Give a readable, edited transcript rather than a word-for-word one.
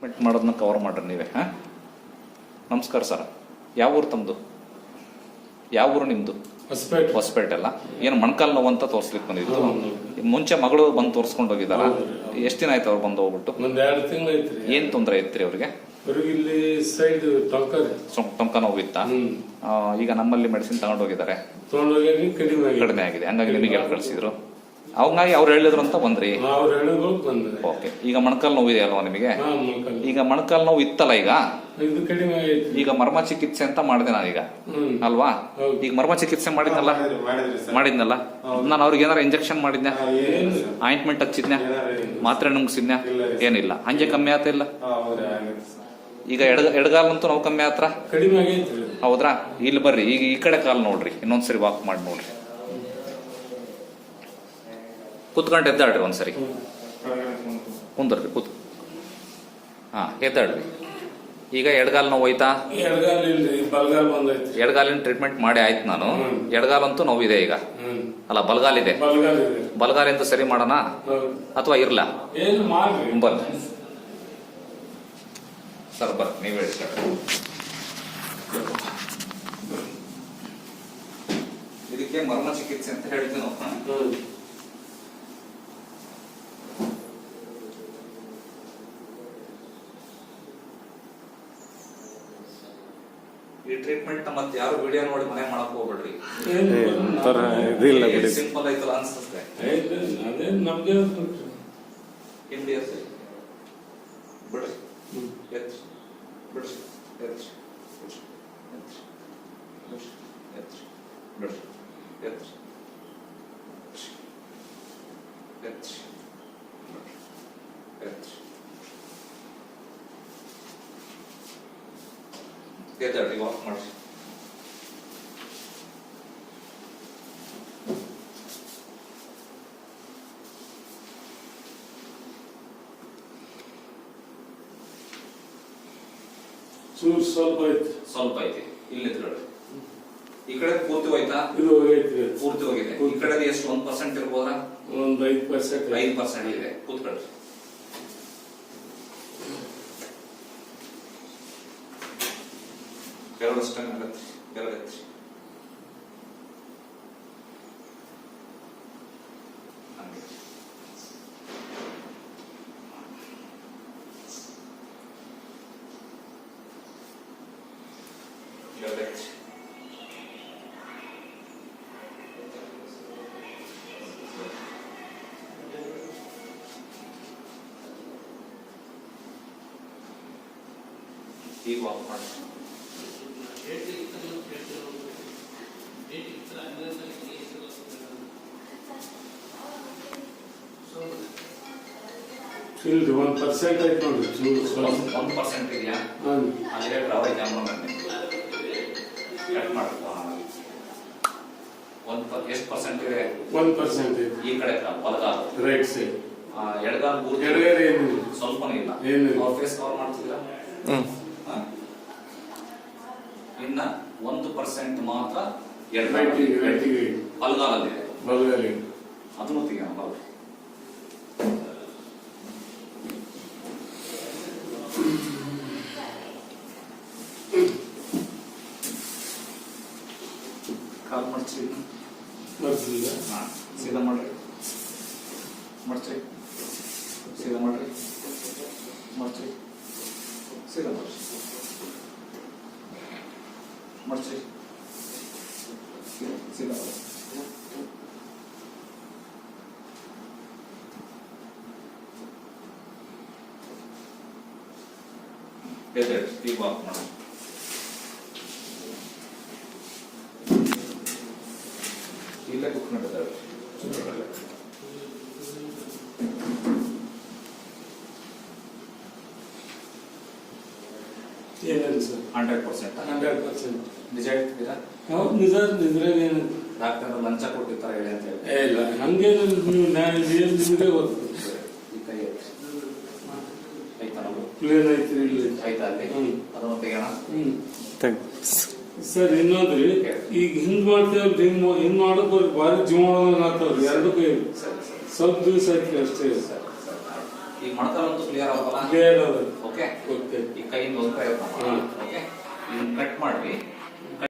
Treatment ಮಾಡೋದನ್ನ cover ಮಾಡ್ರಿ ನೀವೇ. ಹಾಂ, ನಮಸ್ಕಾರ ಸರ್. ಯಾವ ಊರು ತಮ್ಮದು? ಯಾವ ಊರು ನಿಮ್ಮದು? ಹೊಸಪೇಟೆ ಅಲ್ಲ? ಏನು ಮೊಣಕಾಲು ನೋವು ಅಂತ ತೋರಿಸ್ಲಿಕ್ಕೆ ಬಂದಿದ್ದು? ಮುಂಚೆ ಮಗಳು ಬಂದು ತೋರಿಸ್ಕೊಂಡು ಹೋಗಿದ್ದಾರ? ಎಷ್ಟು ದಿನ ಆಯ್ತು ಅವ್ರು ಬಂದು ಹೋಗ್ಬಿಟ್ಟು? ಒಂದ್ 2 ತಿಂಗಳು ಐತ್ರಿ. ಏನ್ ತೊಂದರೆ ಐತ್ರಿ ಅವ್ರಿಗೆ? ಇಲ್ಲಿ ಸೈಡ್ ಟೊಂಕ ನೋವು ಇತ್ತ? ಈಗ ನಮ್ಮಲ್ಲಿ ಮೆಡಿಸಿನ್ ತಗೊಂಡು ಹೋಗಿದ್ದಾರೆ, ಕಡಿಮೆ ಆಗಿದೆ. ಹಂಗಾಗಿ ನಿಮಗೆ ಕಳಿಸಿದ್ರು. ಹಂಗಾಗಿ ಅವ್ರು ಹೇಳಿದ್ರು ಅಂತ ಬಂದ್ರಿ? ಓಕೆ. ಈಗ ಮೊಣಕಾಲು ನೋವು ಇದೆ ಅಲ್ವಾ ನಿಮಗೆ? ಈಗ ಮೊಣಕಾಲು ನೋವು ಇತ್ತಲ್ಲ, ಈಗ ಮರ್ಮ ಚಿಕಿತ್ಸೆ ಅಂತ ಮಾಡಿದೆ ನಾನೀಗ ಅಲ್ವಾ? ಈಗ ಮರ್ಮ ಚಿಕಿತ್ಸೆ ಮಾಡಿದ್ನಲ್ಲ ನಾನು ಅವ್ರಿಗೆ ಏನಾರ ಇಂಜೆಕ್ಷನ್ ಮಾಡಿದ್ನ, ಆಯಿಂಟ್ಮೆಂಟ್ ಹಚ್ಚಿದ್ನ, ಮಾತ್ರೆ ನುಂಗ್ಸಿದ್ನ? ಏನಿಲ್ಲ. ಹಂಗೆ ಕಮ್ಮಿ ಆತ ಇಲ್ಲ? ಈಗ ಎಡಗಾಲಂತೂ ನೋವು ಕಮ್ಮಿ ಆತ್ರ? ಹೌದ್ರಾ? ಇಲ್ಲಿ ಬರ್ರಿ, ಈಗ ಈ ಕಡೆ ಕಾಲು ನೋಡ್ರಿ, ಇನ್ನೊಂದ್ಸರಿ ವಾಕ್ ಮಾಡಿ ನೋಡ್ರಿ. ಕುತ್ಕೊಂಡು ಎದ್ದಾಡ್ರಿ ಒಂದ್ಸರಿ, ಕುಂದ್ರಿ, ಹಾ ಎದ್ದಾಡ್ರಿ. ಈಗ ಎಡಗಾಲ್ ನೋವು ಹೋಯ್ತಾ? ಎಡಗಾಲಿನ ಟ್ರೀಟ್ಮೆಂಟ್ ಮಾಡಿ ಆಯ್ತು ನಾನು. ಎಡಗಾಲಂತೂ ನೋವಿದೆ ಈಗ ಅಲ್ಲ, ಬಲಗಾಲಿದೆ. ಬಲಗಾಲಿಂದ ಸರಿ ಮಾಡೋಣ ಅಥವಾ ಇರ್ಲ? ಬರ್ರಿ ಸರ್, ಬರ್ರಿ, ನೀವ್ ಹೇಳಿ. ಇದಕ್ಕೆ ಮರ್ಮ ಚಿಕಿತ್ಸೆ ಅಂತ ಹೇಳ್ತೀವಿ ನಾವು. ಈ ಟ್ರೀಟ್ಮೆಂಟ್ ಮತ್ತೆ ಯಾರು ವಿಡಿಯೋ ನೋಡಿ ಮನೆ ಮಾಡಕ್ ಹೋಗ್ಬೇಡ್ರಿ. ಸಿಂಪಲ್ ಐತಲ್ಲ ಅನ್ಸುತ್ತೆ. ಬಿಡ್ರಿ, ಎತ್ರಿ, ಬಿಡ್ರಿ, ಎತ್ರಿ, ಬಿಡ್ರಿ, ಎತ್ರಿ, ಎತ್ರಿ, ಎತ್ರಿ. ಎದ್ದಾಡ್ರಿ, ವಾಕ್ ಮಾಡ್ರಿ. ಸ್ವಲ್ಪ ಐತಿ. ಇಲ್ಲಿ ಎತ್ಕೊಳ್ರಿ. ಈ ಕಡೆ ಪೂರ್ತಿ ಹೋಯ್ತಾ? ಪೂರ್ತಿ ಹೋಗಿದೆ. ಈ ಕಡೆ ಎಷ್ಟು? 1% ಇರ್ಬೋದಾ? 5% ಇದೆ. ಕೂತ್ಕೊಳ್ರಿ. ಎರಡಷ್ಟೇ ಆಗತ್ತೆ. ಎರಡೈತ್ರಿ. ಈಗ ವಾಕ್ ಮಾಡಿ. ಇಲ್ಲಿ 1% ಐತೆ ನೋಡ್ರಿ. 1% ಇದೆಯಾ? ಅಲ್ಲೇ ರವೆ ಕ್ಯಾಮ್ರಾಮನ್ ಕಟ್ ಮಾಡ್ಕೊ. ಎಷ್ಟು ಪರ್ಸೆಂಟ್ ಇದೆ? 1% ಇದೆ. ಈ ಕಡೆ ಬಲಗಾಲ, ರೈಟ್ ಸೈಡ್. ಎಡಗಾಲ ಸ್ವಲ್ಪನೂ ಇಲ್ಲ. ಫೇಸ್ ಕವರ್ ಮಾಡ್ತಿದ್ದೀರಾ? ಇನ್ನ 1% ಮಾತ್ರ ಬಲಗಾಲಲ್ಲಿದೆ. ಅದನ್ನು ತೆಗೆಯೋಣ. ಬಲ್ರಿ. ಕಾಲ್ ಮಡ್ಚಿ, ಸೀದಾ ಮಾಡ್ರಿ, ಮಡ್ಚಿ, ಸೀದಾ ಮಾಡ್ರಿ, ಮಡ್ಚಿ, ಸೀದಾ ಮಾಡ್ರಿ, ಮಡ್ಚಿ, ಸೀದಾ ಮಾಡ್ರಿ. ಈಗ ವಾಕ್ ಮಾಡಿ. ಇಲ್ಲೇ ಕುತ್ಕೊಂಡಿದ್ದಾರೆ. ಏನಿಲ್ಲ ಸರ್. 100% ನಿಜ ಹೇಳ್ತಿದ್ದೀರಾ? ನಿಜ. ಡಾಕ್ಟರ್ ಲಂಚ ಕೊಟ್ಟಿರ್ತಾರೆ ಹೇಳಿ ಅಂತ ಹೇಳಿ? ಇಲ್ಲ, ಹಂಗೇನು ನಿಮಗೆ ಗೊತ್ತು. ಈ ಕೈ ಆಯ್ತಾ? ನಾವು ಪ್ಲೇನ್ ಐತ್ರಿ, ಇಲ್ಲಿ ಆಯ್ತಾ? ಅಲ್ಲಿ ಅದನ್ನು ತೆಗೋಣ ಸರ್. ಇನ್ನೊಂದ್ರಿ, ಈಗ ಹಿಂಗ್ ಮಾಡ್ತೇವ್ರಿ, ಹಿಂಗ್ ಮಾಡೋದವ್ರಿಗೆ ಭಾರಿ ಜೀವನ ಆಗ್ತಾವ್ರಿ. ಎರಡು ಕೈ ಸ್ವಲ್ಪ ದಿವಸ ಐತ್ರಿ ಅಷ್ಟೇ. ಈಗ ಮೊಣಕಾಲಂತೂ ಕ್ಲಿಯರ್ ಆಗೋಲ್ಲ. ಕ್ಲಿಯರ್ ಆಗುತ್ತೆ. ಓಕೆ ಓಕೆ ಈ ಕೈಯಿಂದ ಒಂದು ಪ್ರಯತ್ನ ಮಾಡಿ. ಹ್ಮ್. ಓಕೆ ಇದನ್ನ ಕಟ್ ಮಾಡಿ